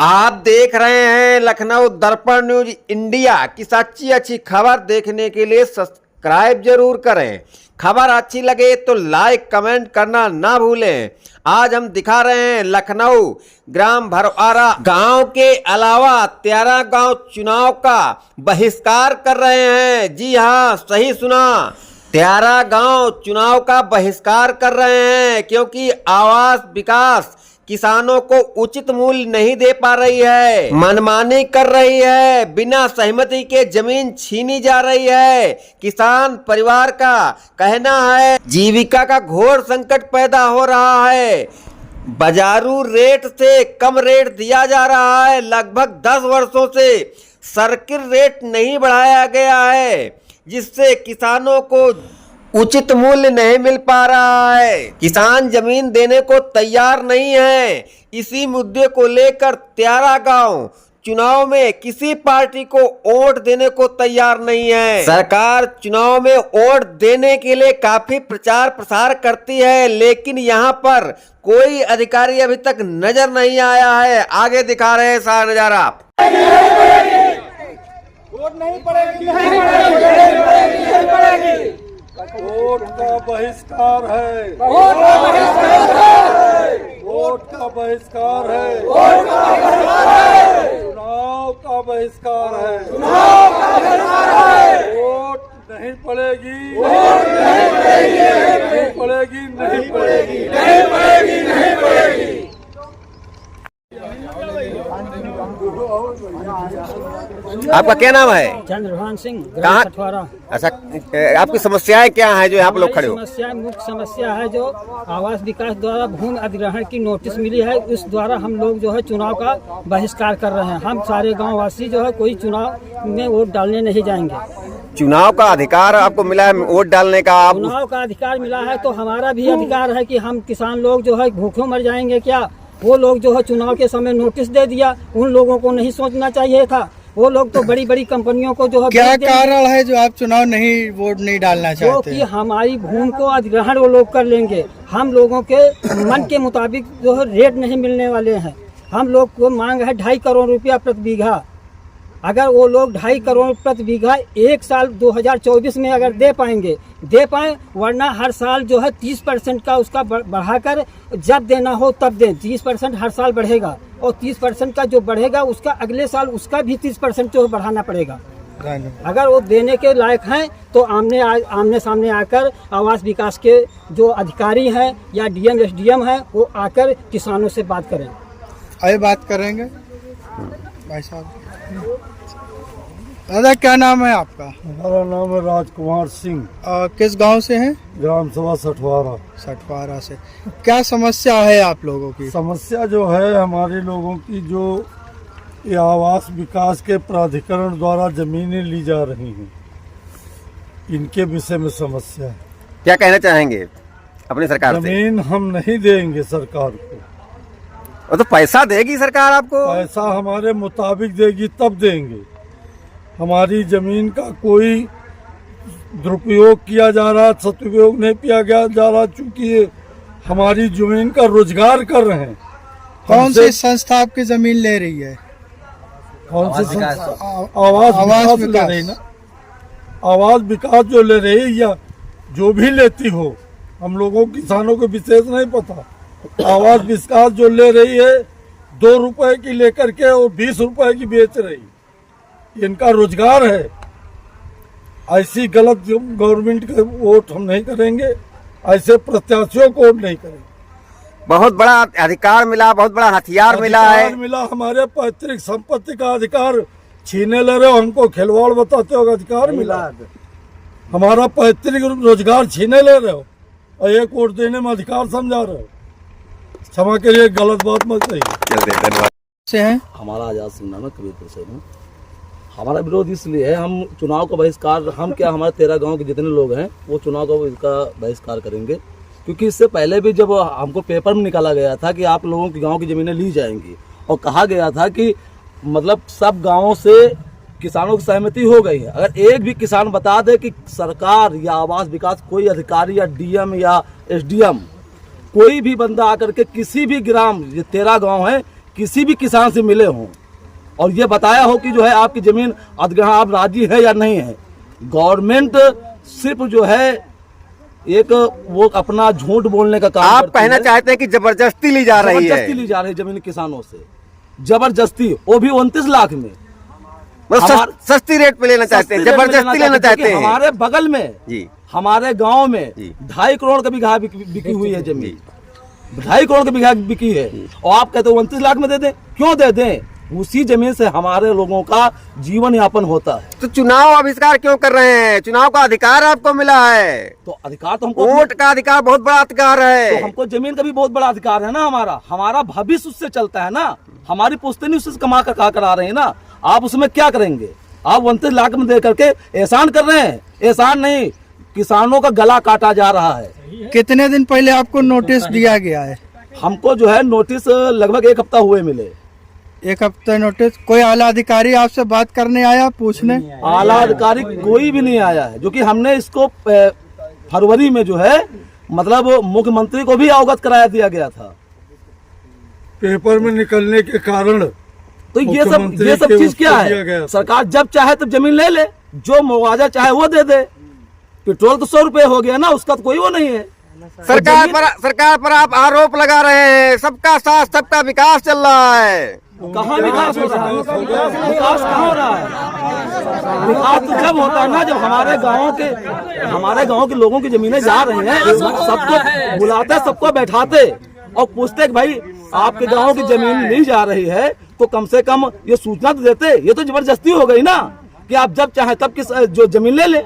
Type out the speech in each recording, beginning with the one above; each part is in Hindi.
आप देख रहे हैं लखनऊ दर्पण न्यूज इंडिया की सच्ची अच्छी खबर देखने के लिए सब्सक्राइब जरूर करें। खबर अच्छी लगे तो लाइक कमेंट करना ना भूलें। आज हम दिखा रहे हैं लखनऊ ग्राम भरवारा गांव के अलावा 13 गांव चुनाव का बहिष्कार कर रहे हैं। जी हां, सही सुना, 13 गांव चुनाव का बहिष्कार कर रहे हैं क्योंकि आवास विकास किसानों को उचित मूल्य नहीं दे पा रही है, मनमानी कर रही है, बिना सहमति के जमीन छीनी जा रही है। किसान परिवार का कहना है जीविका का घोर संकट पैदा हो रहा है। बाजारू रेट से कम रेट दिया जा रहा है। लगभग 10 वर्षों से सर्किल रेट नहीं बढ़ाया गया है, जिससे किसानों को उचित मूल्य नहीं मिल पा रहा है। किसान जमीन देने को तैयार नहीं है। इसी मुद्दे को लेकर 13 गांव चुनाव में किसी पार्टी को वोट देने को तैयार नहीं है। सरकार चुनाव में वोट देने के लिए काफी प्रचार प्रसार करती है, लेकिन यहाँ पर कोई अधिकारी अभी तक नजर नहीं आया है। आगे दिखा रहे हैं सारा नजारा। वोट नहीं पड़ेगी, नहीं पड़ेगी, नहीं पड़ेगी। वोट का बहिष्कार है, वोट का बहिष्कार है, वोट का बहिष्कार है, वोट का बहिष्कार है, चुनाव का बहिष्कार है, चुनाव का बहिष्कार है। वोट नहीं पड़ेगी, वोट नहीं पड़ेगी, नहीं पड़ेगी, नहीं पड़ेगी। नहीं पड़ेगी, नहीं पड़ेगी। आपका क्या नाम है? चंद्रभान सिंह, कहाँ? ग्राम सठवारा। अच्छा, आपकी समस्याएं क्या हैं जो यहाँ पे लोग खड़े हो? समस्या मुख्य समस्या है जो आवास विकास द्वारा भूमि अधिग्रहण की नोटिस मिली है, उस द्वारा हम लोग जो है चुनाव का बहिष्कार कर रहे हैं। हम सारे गांव वासी जो है कोई चुनाव में वोट डालने नहीं जाएंगे। चुनाव का अधिकार आपको मिला है वोट डालने का, आप चुनाव का अधिकार मिला है तो हमारा भी अधिकार है कि हम किसान लोग जो है भूखे मर जाएंगे क्या? वो लोग जो है चुनाव के समय नोटिस दे दिया, उन लोगों को नहीं सोचना चाहिए था। वो लोग तो बड़ी बड़ी कंपनियों को जो है क्या कारण है जो आप चुनाव नहीं वोट नहीं डालना चाहते? कि हमारी भूमि को अधिग्रहण वो लोग कर लेंगे। हम लोगों के मन के मुताबिक जो है रेट नहीं मिलने वाले हैं। हम लोग को मांग है 2.5 करोड़ रुपया प्रति बीघा। अगर वो लोग 2.5 करोड़ प्रति बीघा एक साल 2024 में अगर दे पाए, वरना हर साल जो है 30% का उसका बढ़ाकर जब देना हो तब दें। 30% हर साल बढ़ेगा और 30% का जो बढ़ेगा उसका अगले साल उसका भी 30% जो बढ़ाना पड़ेगा। अगर वो देने के लायक हैं तो आमने सामने आकर आवास विकास के जो अधिकारी हैं या डीएम एसडीएम हैं वो आकर किसानों से बात करें। आइए बात करेंगे। भाई साहब, दादा क्या नाम है आपका? हमारा नाम है राजकुमार सिंह, किस गांव से हैं? ग्राम सभा सठवारा। सठवारा से। क्या समस्या है आप लोगों की? समस्या जो है हमारे लोगों की, जो ये आवास विकास के प्राधिकरण द्वारा जमीनें ली जा रही हैं, इनके विषय में समस्या है। क्या कहना चाहेंगे अपनी सरकार से? जमीन हम नहीं देंगे सरकार को। वो तो पैसा देगी सरकार आपको। पैसा हमारे मुताबिक देगी तब देंगे। हमारी जमीन का कोई दुरुपयोग किया जा रहा, सदुपयोग नहीं किया जा रहा, चूंकि ये हमारी जमीन का रोजगार कर रहे हैं। कौन सी संस्था आपकी जमीन ले रही है? कौन सी संस्था? आवास विकास ले रही ना। आवास विकास जो ले रही है या जो भी लेती हो, हम लोगों किसानों को विशेष नहीं पता। आवास विकास जो ले रही है 2 रुपए की लेकर के और 20 रुपए की बेच रही, इनका रोजगार है। ऐसी गलत गवर्नमेंट का वोट हम नहीं करेंगे, ऐसे प्रत्याशियों को वोट नहीं करेंगे। बहुत बड़ा अधिकार मिला, बहुत बड़ा हथियार मिला है। हमारे पैतृक संपत्ति का अधिकार छीने ले रहे हो, हमको खिलवाड़ बताते हो अधिकार मिला। हमारा पैतृक रोजगार छीने ले रहे हो और एक वोट देने में अधिकार समझा रहे हो। क्षमा करिए, गलत बात मत कहिए। धन्यवाद। से हैं? हमारा आजाद सिंह नाम है, कबीरपुर से हूँ। हमारा विरोध इसलिए है, हम चुनाव का बहिष्कार, हम क्या हमारे 13 गांव के जितने लोग हैं वो चुनाव का इसका बहिष्कार करेंगे। क्योंकि इससे पहले भी जब हमको पेपर में निकाला गया था कि आप लोगों के गांव की ज़मीनें ली जाएंगी और कहा गया था कि मतलब सब गाँवों से किसानों की सहमति हो गई है। अगर एक भी किसान बता दे कि सरकार या आवास विकास कोई अधिकारी या डीएम या एसडीएम कोई भी बंदा आकर के किसी भी ग्राम, ये 13 गांव हैं, किसी भी किसान से मिले हों और ये बताया हो कि जो है आपकी जमीन अधिग्रहण आप राजी है या नहीं है, गवर्नमेंट सिर्फ जो है एक वो अपना झूठ बोलने का काम आप करती कहना है। चाहते हैं कि जबरदस्ती ली जा रही है। जबरदस्ती ली जा रही है जमीन किसानों से, जबरदस्ती, वो भी 29 लाख में। मतलब सस्ती रेट पे लेना चाहते हैं, जबरदस्ती लेना चाहते हैं। हमारे बगल में जी, हमारे गांव में जी। 2.5 करोड़ का बीघा बिकी हुई है जमीन, 2.5 करोड़ का बीघा बिकी है और आप कहते हो 29 लाख में दे दें। क्यों दे दें? उसी जमीन से हमारे लोगों का जीवन यापन होता है। तो चुनाव आविष्कार क्यों कर रहे हैं? चुनाव का अधिकार आपको मिला है, तो अधिकार तो हमको, वोट का अधिकार बहुत बड़ा अधिकार है। तो हमको जमीन का भी बहुत बड़ा अधिकार है ना। हमारा भविष्य उससे चलता है ना, हमारी पुश्तनी उससे कमा कर खा कर आ रही है ना। आप उसमें क्या करेंगे? आप 29 लाख में दे करके एहसान कर रहे हैं। एहसान नहीं, किसानों का गला काटा जा रहा है। कितने दिन पहले आपको नोटिस दिया गया है? हमको जो है नोटिस लगभग 1 हफ्ता हुए मिले। 1 हफ्ता नोटिस? कोई आला अधिकारी आपसे बात करने आया, पूछने? आला अधिकारी कोई भी नहीं आया है, जो कि हमने इसको फरवरी में जो है मतलब मुख्यमंत्री को भी अवगत कराया दिया गया था। पेपर में निकलने के कारण तो ये सब मुख्यमंत्री के चीज क्या उसको दिया गया है? था। सरकार जब चाहे तब जमीन ले ले, जो मुआवजा चाहे वो दे दे। पेट्रोल तो 100 रुपए हो गया ना, उसका तो कोई वो नहीं है। सरकार पर आप आरोप लगा रहे हैं सबका साथ सबका विकास चल रहा है। कहाँ विकास हो रहा है? विकास कहाँ हो रहा है? विकास तो जब होता है ना, जब हमारे गांव के लोगों की जमीनें जा रही हैं, सबको बुलाते, सबको बैठाते और पूछते कि भाई आपके गांव की जमीन ली जा रही है, तो कम से कम ये सूचना तो देते। ये तो जबरदस्ती हो गई ना कि आप जब चाहे तब जो जमीन ले ले।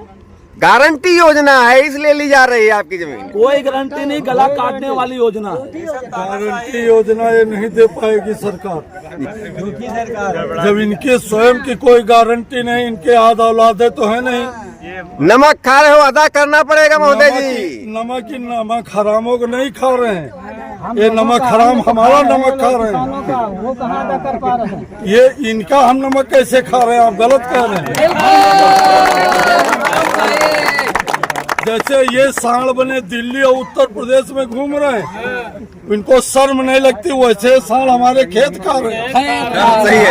गारंटी योजना है इसलिए ली जा रही है आपकी जमीन। कोई गारंटी नहीं, गला काटने वाली योजना है। गारंटी योजना ये नहीं दे पाएगी सरकार, जब इनके स्वयं की कोई गारंटी नहीं, इनके आद औलादे तो है नहीं। नमक खा रहे हो, अदा करना पड़ेगा महोदय जी। नमक हरामों को नहीं खा रहे हैं, ये नमक हराम हमारा नमक खा रहे हैं। वो कहाँ अदा कर पा रहे हैं? ये इनका हम नमक कैसे खा रहे हैं? आप गलत कह रहे हैं। जैसे ये सांड बने दिल्ली और उत्तर प्रदेश में घूम रहे हैं, इनको शर्म नहीं लगती, वैसे सांड हमारे खेत खा रहे हैं। सही है।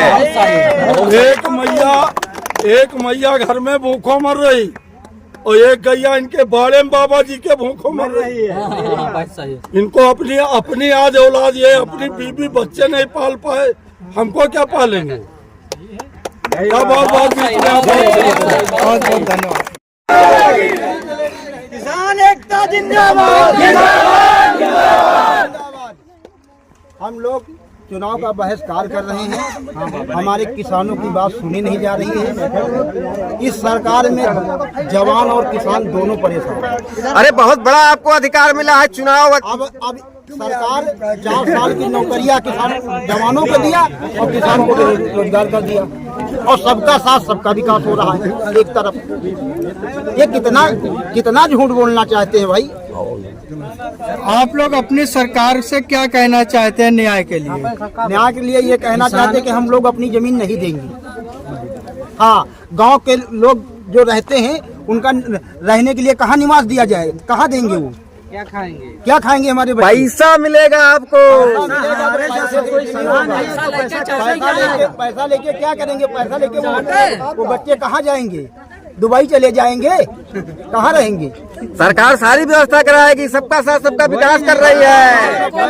एक मैया घर में भूखों मर रही और एक गैया इनके बाड़े में बाबा जी के भूखों मर रही है। इनको अपनी आज औलाद, ये अपनी बीबी बच्चे नहीं पाल पाए, हमको क्या पालेंगे? क्या बहुत धन्यवाद। किसान एकता जिंदाबाद। हम लोग चुनाव का बहिष्कार कर रहे हैं। हमारे किसानों की बात सुनी नहीं जा रही है। इस सरकार में जवान और किसान दोनों परेशान हैं। अरे बहुत बड़ा आपको अधिकार मिला है चुनाव। अब सरकार 4 साल की नौकरियां किसान जवानों को दिया और किसान को रोजगार कर दिया और सबका साथ सबका विकास हो रहा है एक तरफ। ये कितना झूठ बोलना चाहते हैं भाई? आप लोग अपनी सरकार से क्या कहना चाहते हैं न्याय के लिए? न्याय के लिए ये कहना चाहते हैं कि हम लोग अपनी जमीन नहीं देंगे। हाँ, गांव के लोग जो रहते हैं उनका रहने के लिए कहाँ निवास दिया जाए? कहाँ देंगे? वो क्या खाएंगे हमारे बच्चे? पैसा मिलेगा आपको। पैसा लेके क्या करेंगे? पैसा लेके वो बच्चे कहाँ जाएंगे? दुबई चले जाएंगे? कहाँ रहेंगे? सरकार सारी व्यवस्था कराएगी, सबका साथ सबका विकास कर रही है। सबका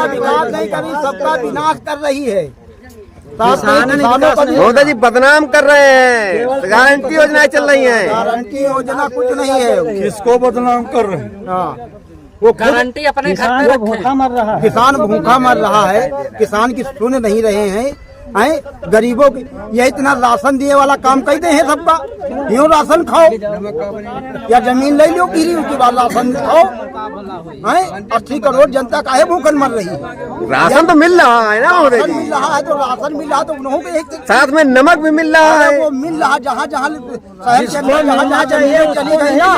विकास नहीं कर रही, सबका विनाश कर रही है। महोदय जी बदनाम कर रहे हैं। गारंटी योजनाएं चल रही हैं। गारंटी योजना कुछ नहीं है। किसको बदनाम कर रहे हैं? हाँ, वो गारंटी अपने घर पे भूखा मर रहा है। किसान भूखा मर रहा है, किसान की सुन नहीं रहे हैं। गरीबों की ये इतना राशन दिए वाला काम कहते हैं सबका। यूँ राशन खाओ या जमीन ले लो गिरी, उसके बाद राशन खाओ। 80 करोड़ जनता काहे भूखन मर रही है? राशन तो मिल रहा है ना महोदय जी? मिल रहा है तो राशन मिल रहा है तो उन्हों के एक साथ में नमक भी मिल रहा है। वो मिल रहा, जहाँ जहाँ शहर के अंदर जहाँ चाहिए चली गई ना,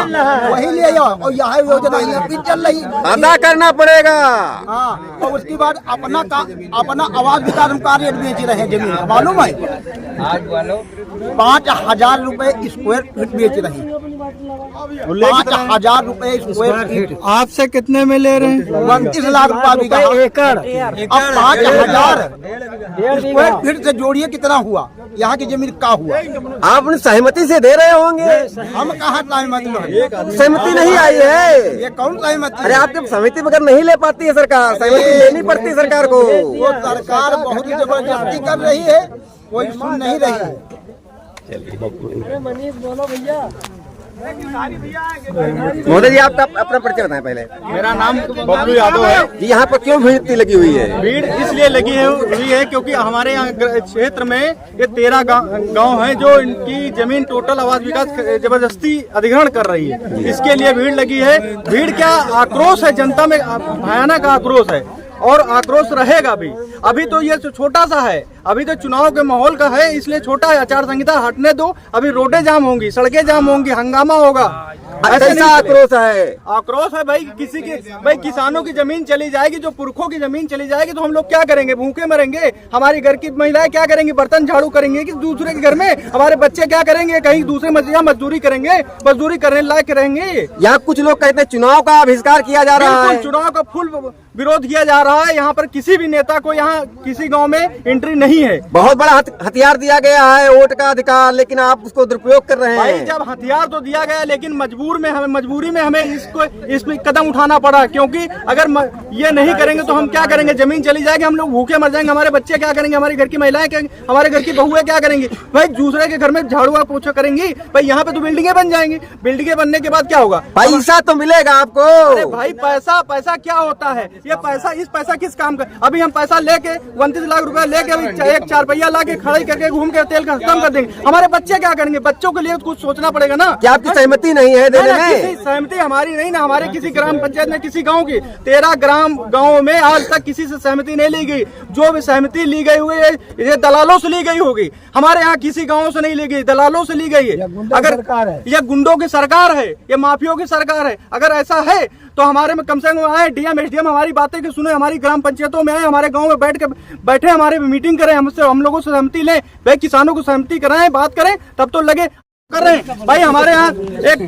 वही ले जाओ। और यह योजना यहाँ भी चल रही, अदा करना पड़ेगा। हाँ, और उसके बाद अपना आवाज भी कार्य बेच रहे हैं। जमीन मालूम है 5,000 रुपए स्क्वायर फीट बेच रहे हैं। 5,000 रुपए स्क्वायर फीट, आपसे कितने में ले रहे हैं? 29 लाख रुपया बीघा एकड़। अब 5,000 स्क्वायर फीट से जोड़िए कितना हुआ, यहाँ की जमीन का हुआ। आप अपनी सहमति से दे रहे होंगे, हम कहाँ सहमति में, सहमति नहीं आई है। ये कौन सहमति? अरे आपकी सहमति बगैर नहीं ले पाती है सरकार, सहमति लेनी पड़ती है सरकार को। वो सरकार बहुत जबरदस्ती कर रही है, कोई सुन नहीं रही है। मोदी जी आपका अपना परिचय बताएं पहले। मेरा नाम बबलू यादव है। जी यहाँ पर क्यों भीड़ इतनी लगी हुई है? भीड़ इसलिए लगी हुई है क्योंकि हमारे यहाँ क्षेत्र में ये 13 गांव हैं जो इनकी जमीन टोटल आवास विकास जबरदस्ती अधिग्रहण कर रही है। इसके लिए भीड़ लगी है। भीड़ क्या आक्रोश है, जनता में भयानक आक्रोश है और आक्रोश रहेगा भी। अभी तो ये छोटा सा है, अभी तो चुनाव के माहौल का है, इसलिए छोटा है। आचार संहिता हटने दो, अभी रोडें जाम होंगी, सड़कें जाम होंगी, हंगामा होगा। ऐसा आक्रोश है? आक्रोश है भाई, किसी की भाई किसानों की जमीन चली जाएगी, जो पुरखों की जमीन चली जाएगी तो हम लोग क्या करेंगे? भूखे मरेंगे। हमारी घर की महिलाएं क्या करेंगी? बर्तन झाड़ू करेंगे कि दूसरे के घर में? हमारे बच्चे क्या करेंगे? कहीं दूसरे मजदूरी करेंगे, मजदूरी करने लायक रहेंगे। यहाँ कुछ लोग कहते हैं चुनाव का बहिष्कार किया जा रहा है। चुनाव का फुल विरोध किया जा रहा है। यहाँ पर किसी भी नेता को यहाँ किसी गांव में एंट्री नहीं है। बहुत बड़ा हथियार दिया गया है, वोट का अधिकार, लेकिन आप उसको दुरुपयोग कर रहे भाई हैं। जब हथियार तो दिया गया, लेकिन मजबूरी में हमें इसमें कदम उठाना पड़ा, क्योंकि अगर ये नहीं करेंगे तो हम क्या करेंगे? जमीन चली जाएगी, हम लोग भूखे मर जाएंगे। हमारे बच्चे क्या करेंगे? हमारे घर की महिलाएं क्या, हमारे घर की बहुएं क्या करेंगी? भाई दूसरे के घर में झाड़ू पोछा करेंगी? भाई यहाँ पे तो बिल्डिंगें बन जाएंगी। बिल्डिंगें बनने के बाद क्या होगा? पैसा तो मिलेगा आपको। अरे भाई पैसा क्या होता है? ये पैसा किस काम का? अभी हम पैसा लेके 29 लाख रुपया लेके अभी एक 4 पहिया ला के खड़े करके घूम के तेल खत्म कर देंगे। हमारे बच्चे क्या करेंगे? बच्चों के लिए कुछ सोचना पड़ेगा ना। क्या आपकी सहमति नहीं है देने में? सहमति हमारी नहीं ना, हमारे किसी ग्राम पंचायत में, किसी गांव की 13 गांव में आज तक किसी से सहमति नहीं ली गई। जो भी सहमति ली गई हुई है ये दलालों से ली गई होगी। हमारे यहाँ किसी गाँव से नहीं ली गई, दलालों से ली गई है। अगर ये गुंडों की सरकार है, ये माफियों की सरकार है, अगर ऐसा है तो हमारे में कम से कम आए डीएम एसडीएम हमारी बातें की सुने, हमारी ग्राम पंचायतों में आए, हमारे गांव में बैठे हमारे मीटिंग करें, हम लोगों से सहमति लें, भाई किसानों को सहमति कराएं, बात करें, तब तो लगे कर रहे हैं। भाई हमारे यहाँ एक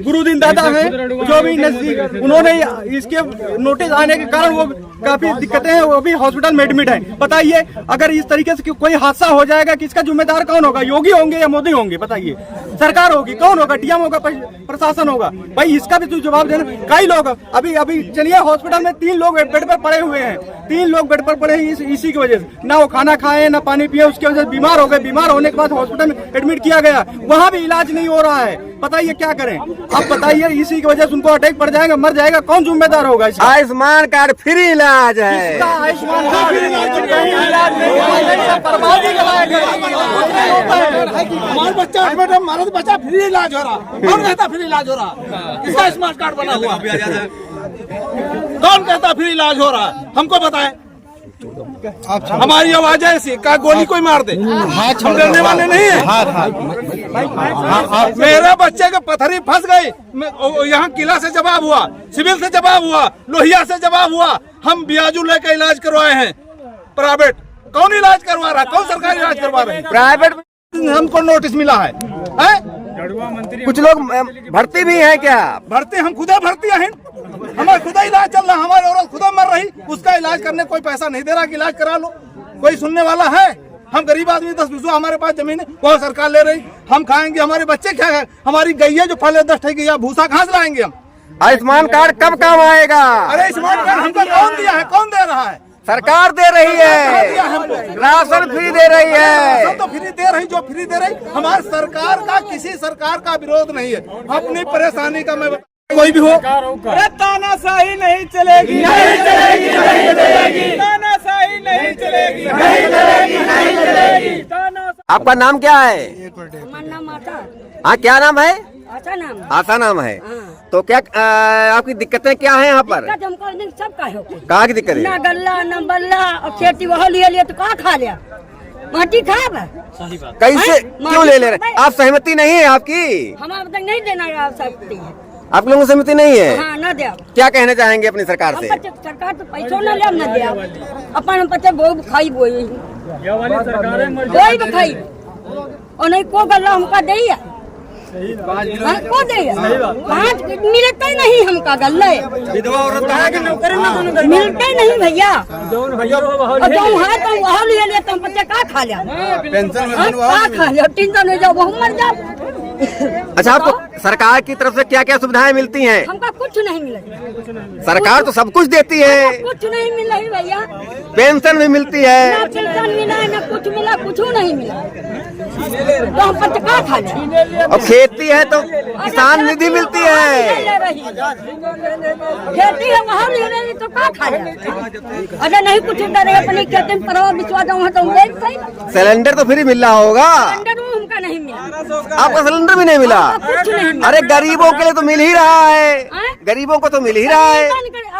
गुरुदीन दादा है जो भी नजदीक, उन्होंने इसके नोटिस आने के कारण वो काफी दिक्कतें हैं, वो भी हॉस्पिटल में एडमिट है। बताइए अगर इस तरीके से कोई हादसा हो जाएगा, किसका जिम्मेदार कौन होगा? योगी होंगे या मोदी होंगे? बताइए, सरकार होगी, कौन होगा? डीएम होगा, प्रशासन होगा? भाई इसका भी तो जवाब देना। कई लोग अभी चलिए हॉस्पिटल में 3 लोग बेड पर पड़े हुए हैं, 3 लोग बेड पर पड़े हैं इसी की वजह से। ना वो खाना खाए ना पानी पिए, उसकी वजह से बीमार हो गए। बीमार होने के बाद हॉस्पिटल में एडमिट किया गया, वहाँ भी इलाज नहीं हो रहा है। बताइए क्या करें? अब बताइए, इसी की वजह से उनको अटैक पड़ जाएगा, मर जाएगा, कौन जिम्मेदार होगा इसका? आयुष्मान कार्ड फ्री इलाज है। आयुष्मान कार्ड इलाज नहीं, बर्बादी का हमारा बच्चा एडमिट है, हमारा तो बच्चा फ्री इलाज हो रहा। कौन कहता फ्री इलाज हो रहा? किसका स्मार्ट कार्ड बना हुआ? कौन कहता फ्री इलाज हो रहा? हमको बताएं। हमारी आवाज है ऐसी, का गोली कोई मार दे, हम डरने वाले नहीं है। मेरे बच्चे के पथरी फंस गई, यहाँ किला से जवाब हुआ, सिविल से जवाब हुआ, लोहिया से जवाब हुआ। हम बियाजू लेकर इलाज करवाए हैं प्राइवेट। कौन इलाज करवा रहा? कौन सरकारी इलाज करवा रहे हैं? प्राइवेट हमको नोटिस मिला है। कुछ लोग भर्ती भी है क्या? भर्ती हम खुदा भर्ती हैं, हमारा खुदा इलाज चल रहा, हमारी औरत खुदा मर रही, उसका इलाज करने कोई पैसा नहीं दे रहा कि इलाज करा लो। कोई सुनने वाला है? हम गरीब आदमी 10 बीसों हमारे पास जमीन है, वो सरकार ले रही, हम खाएंगे, हमारे बच्चे क्या खाएंगे? हमारी गैया जो फल 10 ठेकी या भूसा घास लाएंगे हम। आयुष्मान कार्ड कब काम आएगा? अरे आयुष्मान कार्ड हमको कौन दिया है? कौन दे रहा है? सरकार दे रही है, राशन फ्री दे रही है। सब तो फ्री दे रही, जो फ्री दे रही। हमारी सरकार का, किसी सरकार का विरोध नहीं है, अपनी परेशानी का मैं कोई भी हो। तानाशाही नहीं चलेगी, नहीं चलेगी, नहीं चलेगी, तानाशाही नहीं चलेगी, नहीं चलेगी, नहीं चलेगी। आपका नाम क्या है? हमारा नाम आता। हाँ, क्या नाम है? आशा नाम। आशा नाम है। हाँ। तो क्या आपकी दिक्कतें क्या है यहाँ पर? दिक्कत हमको नहीं, सब का है। कहाँ की दिक्कत है? ना गल्ला ना बल्ला, और खेती वहाँ लिए तो कहाँ खा लिया? माटी खराब है। कैसे क्यों ले रहे? आप सहमति नहीं है आपकी? हमारा तक नहीं देना है, आप सकती है। आप लोगों को सहमति नहीं है? हाँ, ना दे। क्या कहना चाहेंगे अपनी सरकार से? सरकार तो पैसों ना ले, हम ना दे। अपन हम पचे वो खाई बोई, कोई भी खाई और नहीं को गल्ला हमका दे। हाँ, को देगा? 5 मिलते ही नहीं हमका गल्ले, मिलते नहीं भैया। और जो है तो वह ले लिया, तुम बच्चे का खा लिया, का खा लिया, टेंशन हो जाओ, बहु मर जाओ। अच्छा, आपको सरकार की तरफ से क्या क्या सुविधाएं मिलती हैं? हमका कुछ नहीं मिला, सरकार तो सब कुछ देती है, कुछ नहीं मिला ही भैया, पेंशन भी मिलती है। ना पेंशन मिला ना कुछ मिला, कुछ नहीं मिला, तो हम बच्चे का खा लिया। और खेती है तो किसान निधि मिलती है। खेती है वहाँ ले रही तो का खा लिया। अगर नहीं कुछ करे अपनी खेती में परवा बिचवा जाऊँ तो देख सही। सिलेंडर तो फ्री मिल रहा होगा, सिलेंडर वो हमका नहीं मिला, आपका सिलेंडर भी नहीं मिला? कुछ नहीं मिला। अरे गरीबों के लिए तो मिल ही रहा है, गरीबों को तो मिल ही रहा है।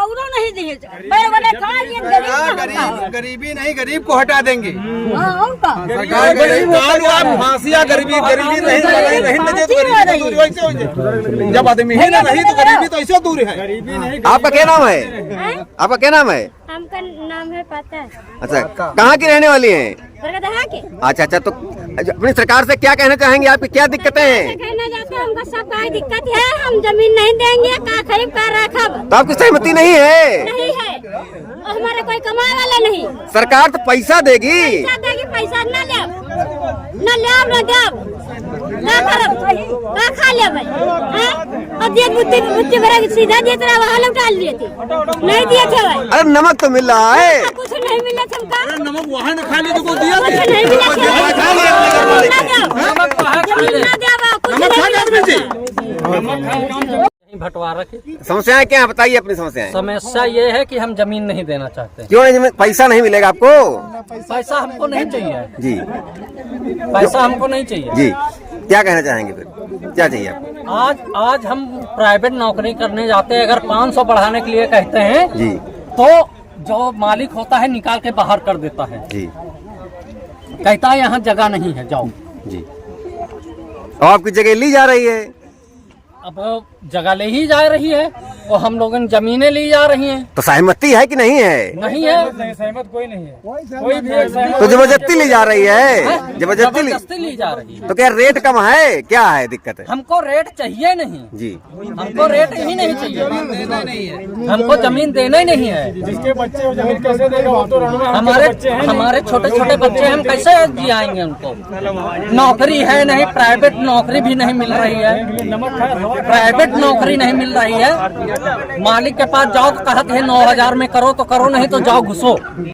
औरों नहीं दिए, बड़े बड़े खा लिए, गरीब गरीबी नहीं, गरीब को हटा देंगे। हाँ और का फांसिया गरीबी नहीं जब आदमी ही ना नहीं तो गरीबी तो ऐसे दूर है। आपका क्या नाम है? आपका क्या नाम है? हमका नाम है पता है, अच्छा, कहाँ की रहने वाली हैं? बरगदहा के अच्छा अच्छा, तो अपनी सरकार से क्या कहना चाहेंगे? आपकी क्या दिक्कतें हैं? कहना जाते हैं हमको सब का दिक्कत है, हम जमीन नहीं देंगे, का खरीद का रखब तो आपकी सहमति नहीं है? नहीं है, और हमारे कोई कमाए वाला नहीं। सरकार तो पैसा देगी, पैसा देगी, पैसा न ले न देब का करब, का खा लेबै, और जे बुद्धि भरा सीधा देत रहा वहाँ लोग डाल दिए थे, नहीं दिए थे भाई। अरे नमक तो मिल रहा है, कुछ नहीं मिला था हमका, नमक वहाँ न खा ली तो दिया कुछ नहीं मिला था, बंटवारा की समस्याएं क्या है? बताइए अपनी समस्याएं। समस्या ये है कि हम जमीन नहीं देना चाहते। क्यों नहीं? पैसा नहीं मिलेगा आपको? पैसा हमको नहीं चाहिए जी, पैसा हमको नहीं चाहिए जी, क्या कहना चाहेंगे फिर? क्या चाहिए आपको? आज हम प्राइवेट नौकरी करने जाते हैं, अगर 500 बढ़ाने के लिए कहते हैं जी, तो जो मालिक होता है निकाल के बाहर कर देता है, जी, कहता है यहाँ जगह नहीं है, जाओ जी, और आपकी जगह ली जा रही है। अब जगह ले ही जा रही है और हम लोगों ने जमीनें ली जा रही हैं। तो सहमति है कि नहीं है? नहीं है, सहमत कोई नहीं है, कोई भी सहमत। तो जबरदस्ती ली जा रही है, जबरदस्ती ली जा रही है। तो क्या रेट कम है? क्या है दिक्कत है? हमको रेट चाहिए नहीं जी, हमको रेट ही नहीं चाहिए, हमको जमीन देना ही नहीं है। जिसके बच्चे वो जमीन कैसे देगा? वो तो हमारे छोटे छोटे बच्चे हम कैसे जियाएंगे उनको? नौकरी है नहीं, प्राइवेट नौकरी भी नहीं मिल रही है, प्राइवेट नौकरी नहीं मिल रही है। मालिक के पास जाओ तो कहते हैं 9,000 में करो तो करो, नहीं तो जाओ घुसो।